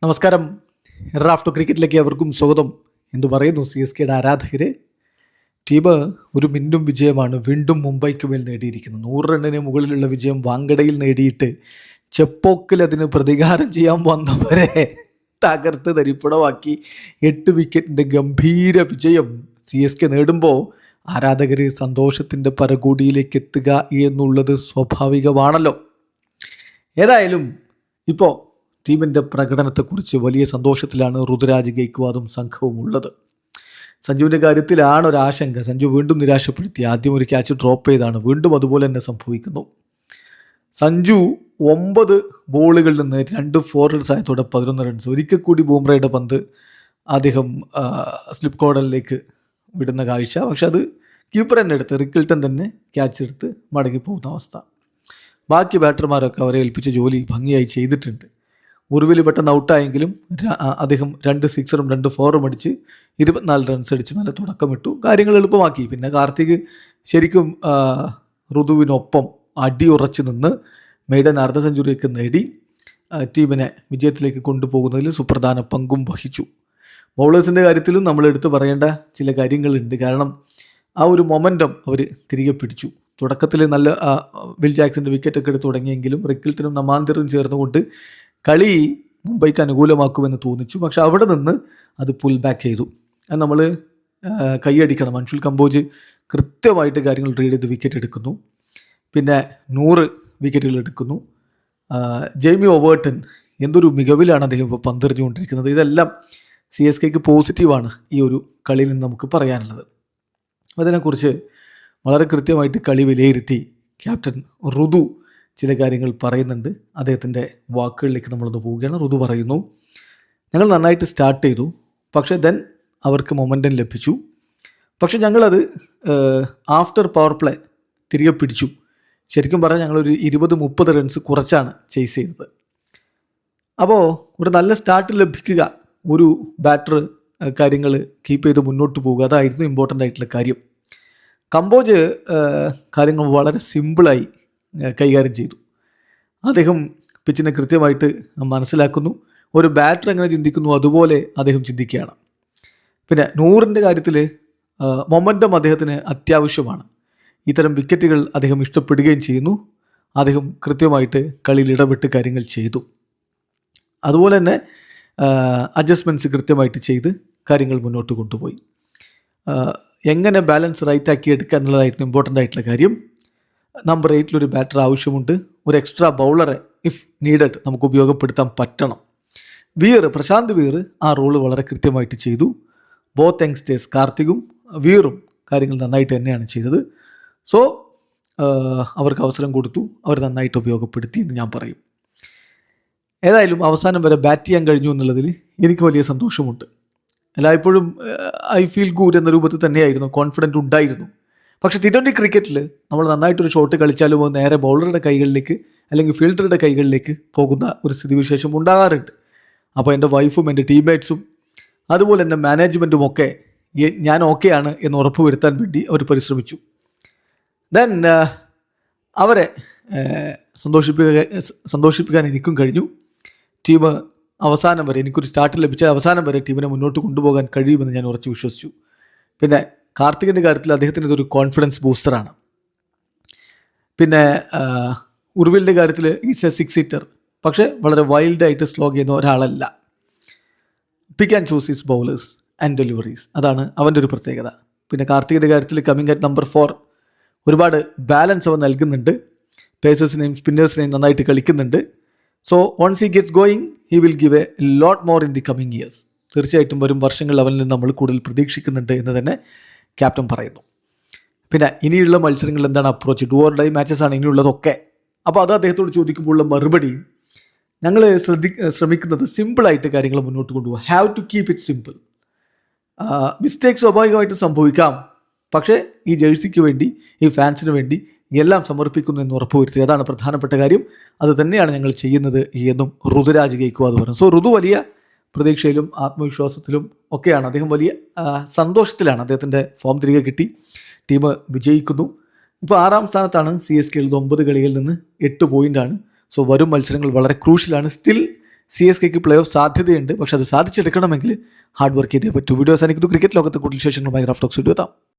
നമസ്കാരം. റാഫ്റ്റോ ക്രിക്കറ്റിലേക്ക് അവർക്കും സ്വാഗതം. എന്തു പറയുന്നു സി എസ് കെയുടെ ആരാധകരെ? ടീം ഒരു മിന്നും വിജയമാണ് വീണ്ടും മുംബൈക്ക് മേൽ നേടിയിരിക്കുന്നത്. 100 റണ്ണിന് മുകളിലുള്ള വിജയം വാങ്കഡയിൽ നേടിയിട്ട് ചെപ്പോക്കിൽ അതിന് പ്രതികാരം ചെയ്യാൻ വന്നവരെ തകർത്ത് തരിപ്പുടമാക്കി 8 വിക്കറ്റിൻ്റെ ഗംഭീര വിജയം സി എസ് കെ നേടുമ്പോൾ ആരാധകർ സന്തോഷത്തിൻ്റെ പരകോടിയിലേക്ക് എത്തുക എന്നുള്ളത് സ്വാഭാവികമാണല്ലോ. ഏതായാലും ഇപ്പോൾ ടീമിൻ്റെ പ്രകടനത്തെക്കുറിച്ച് വലിയ സന്തോഷത്തിലാണ് ഋതുരാജ് ഗെയ്ക്വാദും സംഘവും ഉള്ളത്. സഞ്ജുവിൻ്റെ കാര്യത്തിലാണ് ഒരാശങ്ക. സഞ്ജു വീണ്ടും നിരാശപ്പെടുത്തി. ആദ്യം ഒരു ക്യാച്ച് ഡ്രോപ്പ് ചെയ്താണ്, വീണ്ടും അതുപോലെ തന്നെ സംഭവിക്കുന്നു. സഞ്ജു 9 ബോളുകളിൽ നിന്ന് 2 4 സഹായത്തോടെ 11 റൺസ്. ഒരിക്കൽ കൂടി ബൂംറയുടെ പന്ത് അദ്ദേഹം സ്ലിപ്പ് കോർണറിലേക്ക് വിടുന്ന കാഴ്ച. പക്ഷെ അത് കീപ്പർ തന്നെ എടുത്ത്, റിക്കിൾട്ടൺ തന്നെ ക്യാച്ച് എടുത്ത് മടങ്ങിപ്പോകുന്ന അവസ്ഥ. ബാക്കി ബാറ്റർമാരൊക്കെ അവരെ ഏൽപ്പിച്ച ജോലി ഭംഗിയായി ചെയ്തിട്ടുണ്ട്. ഉറുവിൽ പെട്ടെന്ന് ഔട്ടായെങ്കിലും അദ്ദേഹം 2 6ഉം 2 4ഉം അടിച്ച് 24 റൺസ് അടിച്ച് നല്ല തുടക്കമിട്ടു, കാര്യങ്ങൾ എളുപ്പമാക്കി. പിന്നെ കാർത്തിക് ശരിക്കും ഋതുവിനൊപ്പം അടിയുറച്ച് നിന്ന് മെയ്ഡൻ അർദ്ധ സെഞ്ചുറിയൊക്കെ നേടി ടീമിനെ വിജയത്തിലേക്ക് കൊണ്ടുപോകുന്നതിൽ സുപ്രധാന പങ്കും വഹിച്ചു. ബൗളേഴ്സിൻ്റെ കാര്യത്തിലും നമ്മൾ എടുത്ത് പറയേണ്ട ചില കാര്യങ്ങളുണ്ട്. കാരണം ആ ഒരു മൊമെൻറ്റം അവർ തിരികെ പിടിച്ചു. തുടക്കത്തിൽ നല്ല വിൽ ജാക്സന്റെ വിക്കറ്റൊക്കെ എടുത്ത് തുടങ്ങിയെങ്കിലും റിക്കിൾട്ടനും നമാന്തറും ചേർന്നുകൊണ്ട് കളി മുംബൈക്ക് അനുകൂലമാക്കുമെന്ന് തോന്നിച്ചു. പക്ഷെ അവിടെ നിന്ന് അത് പുൾ ബാക്ക് ചെയ്തു. അത് നമ്മൾ കൈയടിക്കണം. അൻഷുൽ കമ്പോജ് കൃത്യമായിട്ട് കാര്യങ്ങൾ റീഡ് ചെയ്ത് വിക്കറ്റ് എടുക്കുന്നു. പിന്നെ 100 വിക്കറ്റുകൾ എടുക്കുന്നു. ജെയ്മി ഓവേർട്ടൺ എന്തൊരു മികവിലാണ് അദ്ദേഹം ഇപ്പോൾ പന്തെറിഞ്ഞുകൊണ്ടിരിക്കുന്നത്. ഇതെല്ലാം സി എസ് കെക്ക് പോസിറ്റീവാണ് ഈ ഒരു കളിയിൽ നിന്ന് നമുക്ക് പറയാനുള്ളത്. അതിനെക്കുറിച്ച് വളരെ കൃത്യമായിട്ട് കളി വിലയിരുത്തി ക്യാപ്റ്റൻ ഋതു ചില കാര്യങ്ങൾ പറയുന്നുണ്ട്. അദ്ദേഹത്തിൻ്റെ വാക്കുകളിലേക്ക് നമ്മളൊന്ന് പോവുകയാണ്. ഋതു പറയുന്നു, ഞങ്ങൾ നന്നായിട്ട് സ്റ്റാർട്ട് ചെയ്തു, പക്ഷേ ദെൻ അവർക്ക് മൊമെൻറ്റം ലഭിച്ചു. പക്ഷെ ഞങ്ങളത് ആഫ്റ്റർ പവർ പ്ലേ തിരികെ പിടിച്ചു. ശരിക്കും പറഞ്ഞാൽ ഞങ്ങളൊരു 20-30 റൺസ് കുറച്ചാണ് ചേസ് ചെയ്തത്. അപ്പോൾ ഒരു നല്ല സ്റ്റാർട്ട് ലഭിക്കുക, ഒരു ബാറ്റർ കാര്യങ്ങൾ കീപ്പ് ചെയ്ത് മുന്നോട്ട് പോവുക, അതായിരുന്നു ഇമ്പോർട്ടൻ്റ് ആയിട്ടുള്ള കാര്യം. കമ്പോജ് കാര്യങ്ങൾ വളരെ സിമ്പിളായി കൈകാര്യം ചെയ്തു. അദ്ദേഹം പിച്ചിനെ കൃത്യമായിട്ട് മനസ്സിലാക്കുന്നു. ഒരു ബാറ്റർ എങ്ങനെ ചിന്തിക്കുന്നു അതുപോലെ അദ്ദേഹം ചിന്തിക്കുകയാണ്. പിന്നെ 100ൻ്റെ കാര്യത്തിൽ മൊമെൻറ്റം അദ്ദേഹത്തിന് അത്യാവശ്യമാണ്. ഇത്തരം വിക്കറ്റുകൾ അദ്ദേഹം ഇഷ്ടപ്പെടുകയും ചെയ്യുന്നു. അദ്ദേഹം കൃത്യമായിട്ട് കളിയിൽ ഇടപെട്ട് കാര്യങ്ങൾ ചെയ്തു. അതുപോലെ തന്നെ അഡ്ജസ്റ്റ്മെൻറ്റ്സ് കൃത്യമായിട്ട് ചെയ്ത് കാര്യങ്ങൾ മുന്നോട്ട് കൊണ്ടുപോയി. എങ്ങനെ ബാലൻസ് റൈറ്റ് ആക്കി എടുക്കുക എന്നുള്ളതായിരുന്നു ഇമ്പോർട്ടൻ്റ് ആയിട്ടുള്ള കാര്യം. നമ്പർ 8 ബാറ്റർ ആവശ്യമുണ്ട്. ഒരു എക്സ്ട്രാ ബൗളറെ ഇഫ് നീഡഡ് നമുക്ക് ഉപയോഗപ്പെടുത്താൻ പറ്റണം. പ്രശാന്ത് വീർ ആ റോള് വളരെ കൃത്യമായിട്ട് ചെയ്തു. ബോത്ത് യങ്സ്റ്റേഴ്സ് കാർത്തികും വീറും കാര്യങ്ങൾ നന്നായിട്ട് തന്നെയാണ് ചെയ്തത്. സോ അവർക്ക് അവസരം കൊടുത്തു, അവർ നന്നായിട്ട് ഉപയോഗപ്പെടുത്തി എന്ന് ഞാൻ പറയും. ഏതായാലും അവസാനം വരെ ബാറ്റ് ചെയ്യാൻ കഴിഞ്ഞു എന്നുള്ളതിൽ എനിക്ക് വലിയ സന്തോഷമുണ്ട്. എല്ലായ്പ്പോഴും ഐ ഫീൽ ഗുഡ് എന്ന രൂപത്തിൽ തന്നെയായിരുന്നു, കോൺഫിഡൻറ്റ് ഉണ്ടായിരുന്നു. പക്ഷേ T20 ക്രിക്കറ്റിൽ നമ്മൾ നന്നായിട്ടൊരു ഷോട്ട് കളിച്ചാലും അത് നേരെ ബൗളറുടെ കൈകളിലേക്ക് അല്ലെങ്കിൽ ഫീൽഡറുടെ കൈകളിലേക്ക് പോകുന്ന ഒരു സ്ഥിതിവിശേഷം ഉണ്ടാകാറുണ്ട്. അപ്പോൾ എൻ്റെ വൈഫും എൻ്റെ ടീംമേറ്റ്സും അതുപോലെ എൻ്റെ മാനേജ്മെൻറ്റും ഒക്കെ ഞാൻ ഓക്കെയാണ് എന്ന് ഉറപ്പ് വരുത്താൻ വേണ്ടി അവർ പരിശ്രമിച്ചു. ദെൻ അവരെ സന്തോഷിപ്പിക്കാൻ എനിക്കും കഴിഞ്ഞു. ടീം അവസാനം വരെ, എനിക്കൊരു സ്റ്റാർട്ട് ലഭിച്ച അവസാനം വരെ ടീമിനെ മുന്നോട്ട് കൊണ്ടുപോകാൻ കഴിയുമെന്ന് ഞാൻ ഉറച്ചു വിശ്വസിച്ചു. പിന്നെ കാർത്തികിൻ്റെ കാര്യത്തിൽ അദ്ദേഹത്തിന് ഇതൊരു കോൺഫിഡൻസ് ബൂസ്റ്ററാണ്. പിന്നെ ഉർവിലിൻ്റെ കാര്യത്തിൽ ഈസ് എ 6 hitter, പക്ഷേ വളരെ വൈൽഡായിട്ട് സ്ലോ ചെയ്യുന്ന ഒരാളല്ല. പിക്ക് and choose his bowlers and deliveries, അതാണ് അവൻ്റെ ഒരു പ്രത്യേകത. പിന്നെ കാർത്തികിൻ്റെ കാര്യത്തിൽ കമ്മിങ് അറ്റ് നമ്പർ 4 ഒരുപാട് ബാലൻസ് അവൻ നൽകുന്നുണ്ട്. പേസേഴ്സിനെയും സ്പിന്നേഴ്സിനെയും നന്നായിട്ട് കളിക്കുന്നുണ്ട്. So once he gets going he will give a lot more in the coming years. തീർച്ചയായിട്ടും വരും വർഷങ്ങളിൽ അവനിൽ നിന്ന് നമ്മൾ കൂടുതൽ പ്രതീക്ഷിക്കുന്നുണ്ട് എന്ന് തന്നെ ക്യാപ്റ്റൻ പറയുന്നു. പിന്നെ ഇനിയുള്ള മത്സരങ്ങളിൽ എന്താണ് approach? Do or die matches ആണ് ഇനിയുള്ളതൊക്കെ. അപ്പോൾ അത് അദ്ദേഹത്തോട് ചോദിക്കുമ്പോഴുള്ള മറുപടി, ഞങ്ങൾ ശ്രമിക്കുന്നത് സിമ്പിളായിട്ട് കാര്യങ്ങൾ മുന്നോട്ട് കൊണ്ടുപോകുക. Have to keep it simple. Mistake സ്വാഭാവികമായിട്ട് സംഭവിക്കാം, പക്ഷേ ഈ ജേഴ്സിക്ക് വേണ്ടി, ഈ ഫാൻസിന് വേണ്ടി എല്ലാം സമർപ്പിക്കുന്നു എന്ന് ഉറപ്പുവരുത്തി. അതാണ് പ്രധാനപ്പെട്ട കാര്യം. അത് തന്നെയാണ് ഞങ്ങൾ ചെയ്യുന്നത് എന്നും ഋതുരാജ് ഗെയ്ക്വാദ് പറഞ്ഞു. സോ ഋതു വലിയ പ്രതീക്ഷയിലും ആത്മവിശ്വാസത്തിലും ഒക്കെയാണ്. അദ്ദേഹം വലിയ സന്തോഷത്തിലാണ്. അദ്ദേഹത്തിൻ്റെ ഫോം തിരികെ കിട്ടി, ടീം വിജയിക്കുന്നു. ഇപ്പോൾ 6ാം സ്ഥാനത്താണ്. CSK 9 കളികളിൽ നിന്ന് 8 പോയിൻ്റാണ്. സോ വരും മത്സരങ്ങൾ വളരെ ക്രൂഷ്യലാണ്. സ്റ്റിൽ CSKക്ക് പ്ലേ ഓഫ് സാധ്യതയുണ്ട്. പക്ഷെ അത് സാധിച്ചെടുക്കണമെങ്കിൽ ഹാർഡ് വർക്ക് ചെയ്തേ പറ്റൂ. വീഡിയോ അവസാനിക്കുന്നു. ക്രിക്കറ്റ് ലോകത്തെ കൂടുതൽ വിശേഷങ്ങളുമായി റാഫ് ടോക്സ് വീഡിയോ എത്താം.